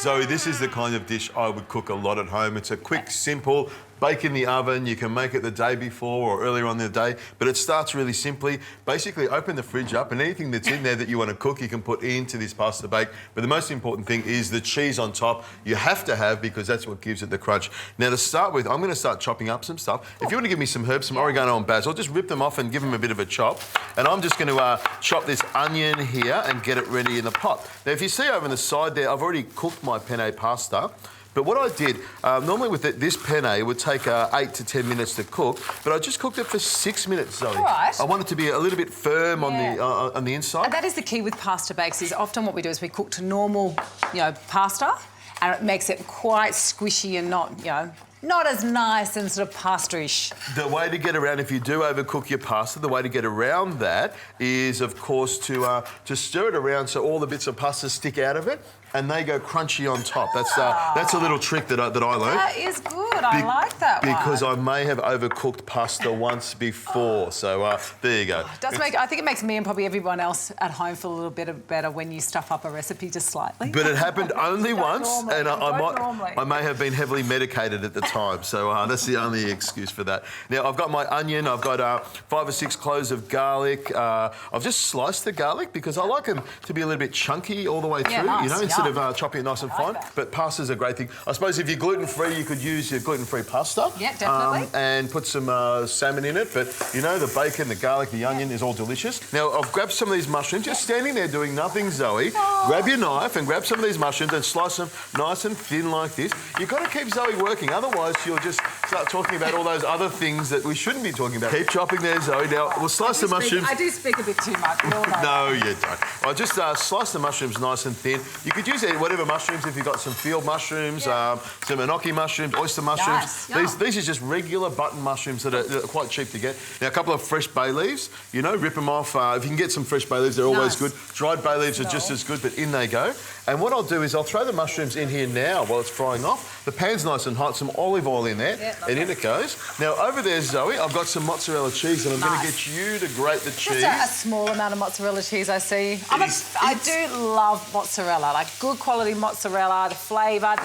Zoe, this is the kind of dish I would cook a lot at home. It's a quick, simple, bake in the oven. You can make it the day before or earlier on in the day, but it starts really simply. Basically, open the fridge up and anything that's in there that you want to cook, you can put into this pasta bake. But the most important thing is the cheese on top. You have to have, because that's what gives it the crunch. Now, to start with, I'm going to start chopping up some stuff. If you want to give me some herbs, some oregano and basil, just rip them off and give them a bit of a chop. And I'm just going to chop this onion here and get it ready in the pot. Now, if you see over on the side there, I've already cooked my penne pasta. But what I did, normally with this penne, it would take 8 to 10 minutes to cook, but I just cooked it for 6 minutes, Zoe. Right. I want it to be a little bit firm on the inside. And that is the key with pasta bakes, is often what we do is we cook to normal, pasta, and it makes it quite squishy and not as nice and sort of pasta-ish. The way to get around, if you do overcook your pasta, the way to get around that is, of course, to stir it around so all the bits of pasta stick out of it and they go crunchy on top. That's a little trick that I learned. That is good. I like that one. Because I may have overcooked pasta once before. So there you go. I think it makes me and probably everyone else at home feel a little bit better when you stuff up a recipe just slightly. But it happened only once, normally. and I may have been heavily medicated at the time. So that's the only excuse for that. Now, I've got my onion. I've got 5 or 6 cloves of garlic. I've just sliced the garlic because I like them to be a little bit chunky all the way through, nice, instead of chopping it nice and fine. But pasta's a great thing. I suppose if you're gluten-free, you could use your gluten-free pasta. Yeah, definitely. And put some salmon in it. But, the bacon, the garlic, the onion is all delicious. Now, I've grabbed some of these mushrooms. Just standing there doing nothing, Zoe. Grab your knife and grab some of these mushrooms and slice them nice and thin like this. You've got to keep Zoe working, otherwise she'll just start talking about all those other things that we shouldn't be talking about. Keep chopping there, Zoe. Now, we'll slice the mushrooms. I do speak a bit too much. No, you don't. I just slice the mushrooms nice and thin. You could use whatever mushrooms, if you've got some field mushrooms, some enoki mushrooms, oyster mushrooms. Nice. These are just regular button mushrooms that are quite cheap to get. Now, a couple of fresh bay leaves, rip them off. If you can get some fresh bay leaves, they're always good. Dried bay leaves are just as good, but in they go. And what I'll do is I'll throw the mushrooms in here now while it's frying off. The pan's nice and hot, some olive oil in there, and in it goes. Now, over there, Zoe, I've got some mozzarella cheese, and I'm going to get you to grate the cheese. Just a small amount of mozzarella cheese, I see. I do love mozzarella, like good quality mozzarella, the flavour,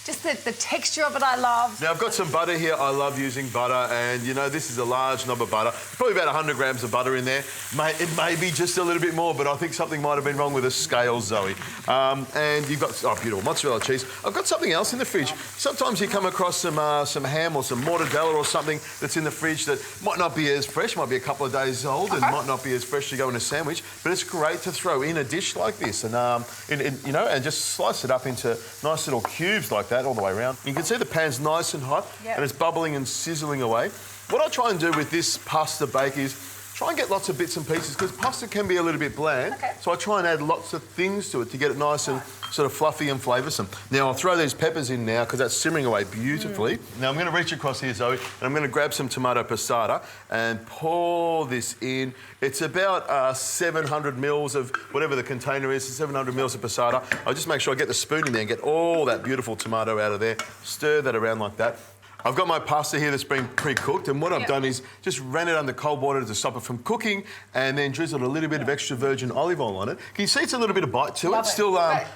just the texture of it I love. Now, I've got some butter here. I love using butter, and, this is a large knob of butter. Probably about 100 grams of butter in there. It may be just a little bit more, but I think something might have been wrong with the scales, Zoe. And you've got, beautiful, mozzarella cheese. I've got something else in the fridge. Sometimes you come across some ham or some mortadella or something that's in the fridge that might not be as fresh, might be a couple of days old, and might not be as fresh to go in a sandwich, but it's great to throw in a dish like this and, and just slice it up into nice little cubes like that all the way around. You can see the pan's nice and hot and it's bubbling and sizzling away. What I try and do with this pasta bake is try and get lots of bits and pieces, because pasta can be a little bit bland. So I try and add lots of things to it to get it nice and sort of fluffy and flavoursome. Now, I'll throw these peppers in now because that's simmering away beautifully. Now, I'm going to reach across here, Zoe, and I'm going to grab some tomato passata and pour this in. It's about 700 mils of whatever the container is, 700 mils of passata. I'll just make sure I get the spoon in there and get all that beautiful tomato out of there. Stir that around like that. I've got my pasta here that's been pre-cooked, and what I've done is just ran it under cold water to stop it from cooking, and then drizzled a little bit of extra virgin olive oil on it. Can you see it's a little bit of bite to it? Still,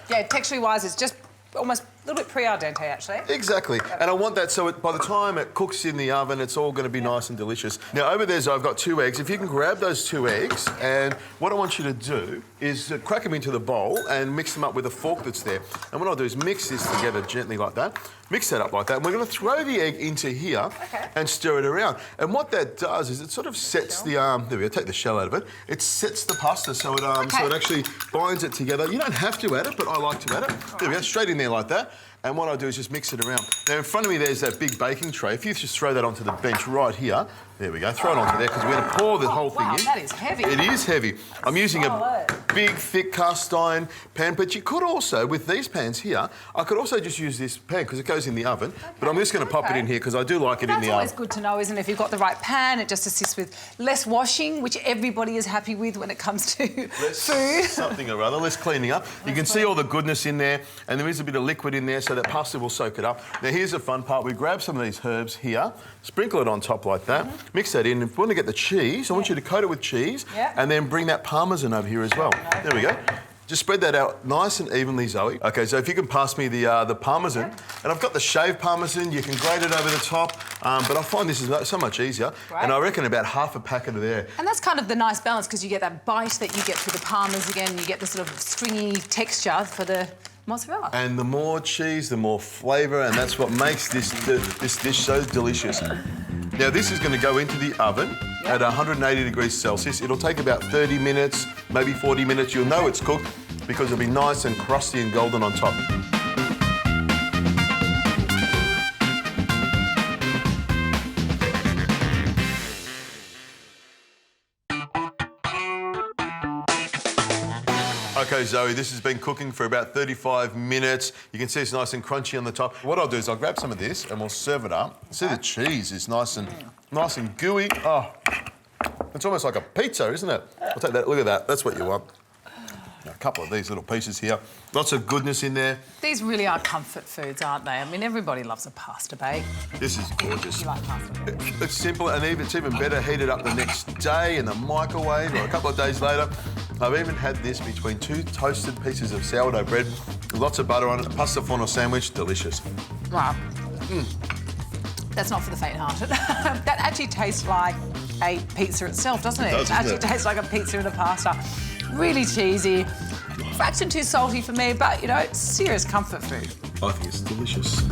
texture-wise, it's just almost a little bit pre-al dente, actually. Exactly. And I want that so by the time it cooks in the oven, it's all going to be nice and delicious. Now, over there, I've got 2 eggs. If you can grab those 2 eggs, and what I want you to do is crack them into the bowl and mix them up with a fork that's there. And what I'll do is mix this together gently like that. Mix that up like that. And we're going to throw the egg into here and stir it around. And what that does is it sort of sets the... there we go, take the shell out of it. It sets the pasta so it actually binds it together. You don't have to add it, but I like to add it. There we go, straight in there like that. And what I do is just mix it around. Now, in front of me, there's that big baking tray. If you just throw that onto the bench right here, there we go, throw it onto there, because we're going to pour the whole thing in. That is heavy. It is heavy. I'm using a big, thick cast iron pan, but you could also, with these pans here, I could also just use this pan, because it goes in the oven, but I'm just going to pop it in here, because I do like it in the oven. That's always good to know, isn't it? If you've got the right pan, it just assists with less washing, which everybody is happy with when it comes to food. Something or other, less cleaning up. You can see all the goodness in there, and there is a bit of liquid in there, so that pasta will soak it up. Now, here's the fun part. We grab some of these herbs here, sprinkle it on top like that, mix that in. If you want to get the cheese, I want you to coat it with cheese, and then bring that parmesan over here as well. There we go. Just spread that out nice and evenly, Zoe. Okay, so if you can pass me the parmesan, and I've got the shaved parmesan. You can grate it over the top, but I find this is so much easier. Right. And I reckon about half a packet of there. And that's kind of the nice balance because you get that bite that you get through the parmesan again. You get the sort of stringy texture for the mozzarella. And the more cheese, the more flavour, and that's what makes this dish so delicious. Now, this is going to go into the oven at 180 degrees Celsius. It'll take about 30 minutes, maybe 40 minutes. You'll know it's cooked because it'll be nice and crusty and golden on top. Okay, Zoe, this has been cooking for about 35 minutes. You can see it's nice and crunchy on the top. What I'll do is I'll grab some of this and we'll serve it up. See, the cheese is nice and gooey. Oh, it's almost like a pizza, isn't it? I'll take that. Look at that. That's what you want. A couple of these little pieces here. Lots of goodness in there. These really are comfort foods, aren't they? I mean, everybody loves a pasta bake. This is gorgeous. You like pasta bake? It's simple, and it's even better heated up the next day in the microwave or a couple of days later. I've even had this between 2 toasted pieces of sourdough bread, lots of butter on it, a pasta Forno sandwich, delicious. Wow. That's not for the faint-hearted. That actually tastes like a pizza itself, doesn't it? It does, doesn't it? Tastes like a pizza and a pasta. Really cheesy. Fraction too salty for me, but, you know, it's serious comfort food. I think it's delicious.